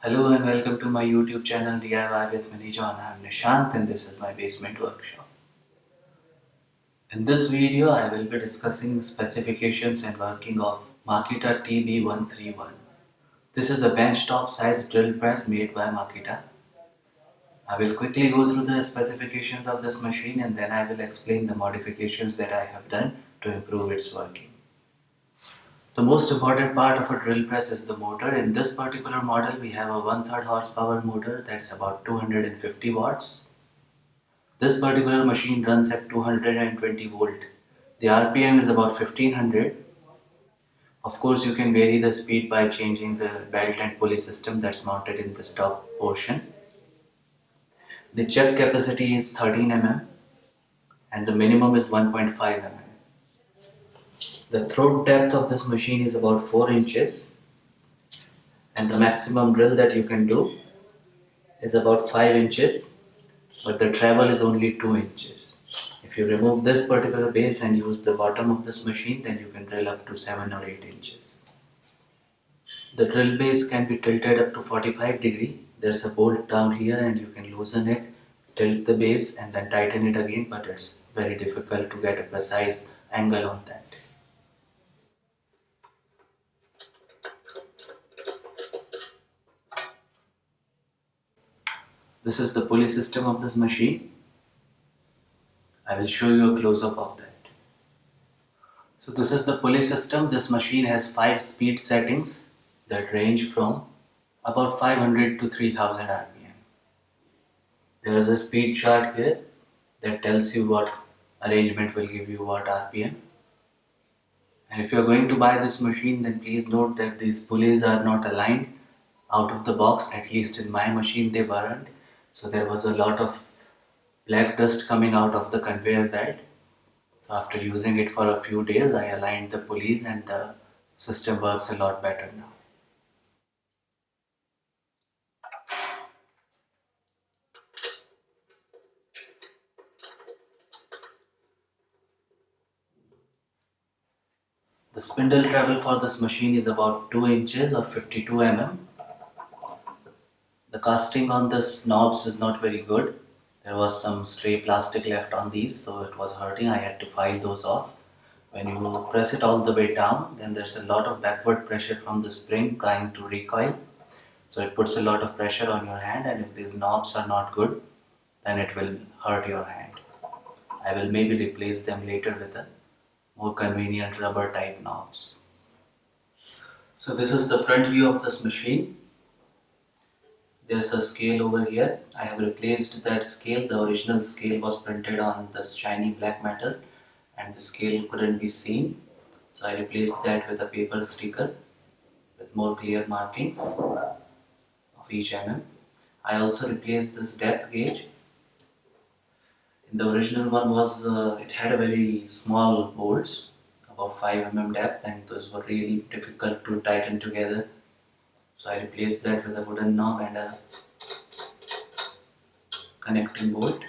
Hello and welcome to my YouTube channel DIY with Manijan. I am Nishant and this is my basement workshop. In this video, I will be discussing specifications and working of MAKITA TB131. This is a benchtop size drill press made by MAKITA. I will quickly go through the specifications of this machine and then I will explain the modifications that I have done to improve its working. The most important part of a drill press is the motor. In this particular model, we have a 1/3 horsepower motor that's about 250 watts. This particular machine runs at 220 volt. The RPM is about 1500. Of course, you can vary the speed by changing the belt and pulley system that's mounted in this top portion. The chuck capacity is 13 mm and the minimum is 1.5 mm. The throat depth of this machine is about 4 inches and the maximum drill that you can do is about 5 inches, but the travel is only 2 inches. If you remove this particular base and use the bottom of this machine, then you can drill up to 7 or 8 inches. The drill base can be tilted up to 45 degree. There's a bolt down here and you can loosen it, tilt the base and then tighten it again, but it's very difficult to get a precise angle on that. This is the pulley system of this machine. I will show you a close-up of that. So this is the pulley system. This machine has 5 speed settings that range from about 500 to 3000 RPM. There is a speed chart here that tells you what arrangement will give you what RPM. And if you are going to buy this machine, then please note that these pulleys are not aligned out of the box. At least in my machine they weren't. So there was a lot of black dust coming out of the conveyor belt. So after using it for a few days, I aligned the pulleys and the system works a lot better now. The spindle travel for this machine is about 2 inches or 52 mm. The casting on this knobs is not very good. There was some stray plastic left on these, so it was hurting. I had to file those off. When you press it all the way down, then there's a lot of backward pressure from the spring trying to recoil. So it puts a lot of pressure on your hand, and if these knobs are not good, then it will hurt your hand. I will maybe replace them later with a more convenient rubber type knobs. So this is the front view of this machine. There's a scale over here. I have replaced that scale. The original scale was printed on this shiny black metal and the scale couldn't be seen. So I replaced that with a paper sticker with more clear markings of each mm. I also replaced this depth gauge. In the original one it had a very small bolts, about 5 mm depth, and those were really difficult to tighten together. So I replaced that with a wooden knob and a connecting bolt.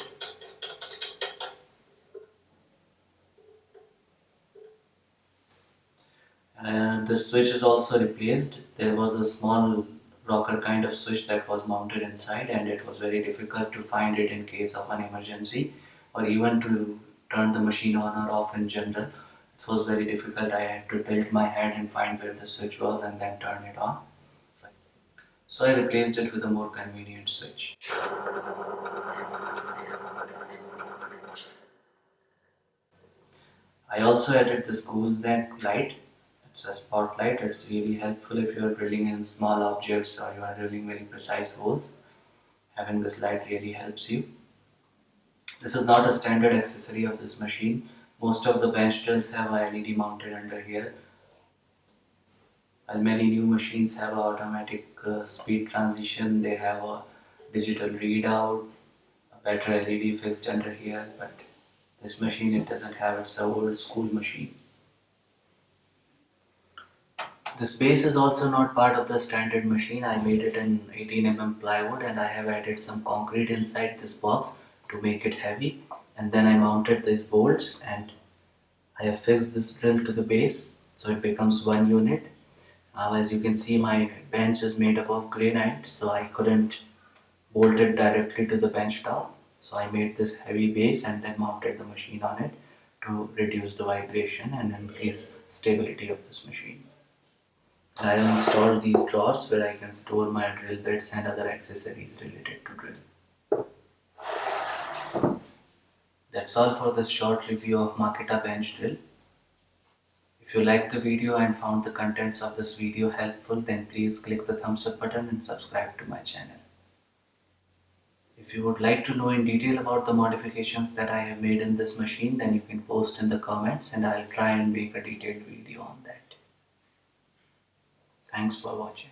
The switch is also replaced. There was a small rocker kind of switch that was mounted inside and it was very difficult to find it in case of an emergency or even to turn the machine on or off in general. It was very difficult. I had to tilt my head and find where the switch was and then turn it on. So I replaced it with a more convenient switch. I also added this gooseneck light. It's a spotlight. It's really helpful if you are drilling in small objects or you are drilling very precise holes. Having this light really helps you. This is not a standard accessory of this machine. Most of the bench drills have a LED mounted under here. While many new machines have an automatic speed transition, they have a digital readout, a better LED fixed under here, but this machine, it doesn't have. It's an old school machine. This base is also not part of the standard machine. I made it in 18 mm plywood and I have added some concrete inside this box to make it heavy, and then I mounted these bolts and I have fixed this drill to the base so it becomes one unit. Now as you can see, my bench is made up of granite, so I couldn't bolt it directly to the bench top. So I made this heavy base and then mounted the machine on it to reduce the vibration and increase stability of this machine. I have installed these drawers where I can store my drill bits and other accessories related to drill. That's all for this short review of Makita bench drill. If you liked the video and found the contents of this video helpful, then please click the thumbs up button and subscribe to my channel. If you would like to know in detail about the modifications that I have made in this machine, then you can post in the comments and I'll try and make a detailed video on that. Thanks for watching.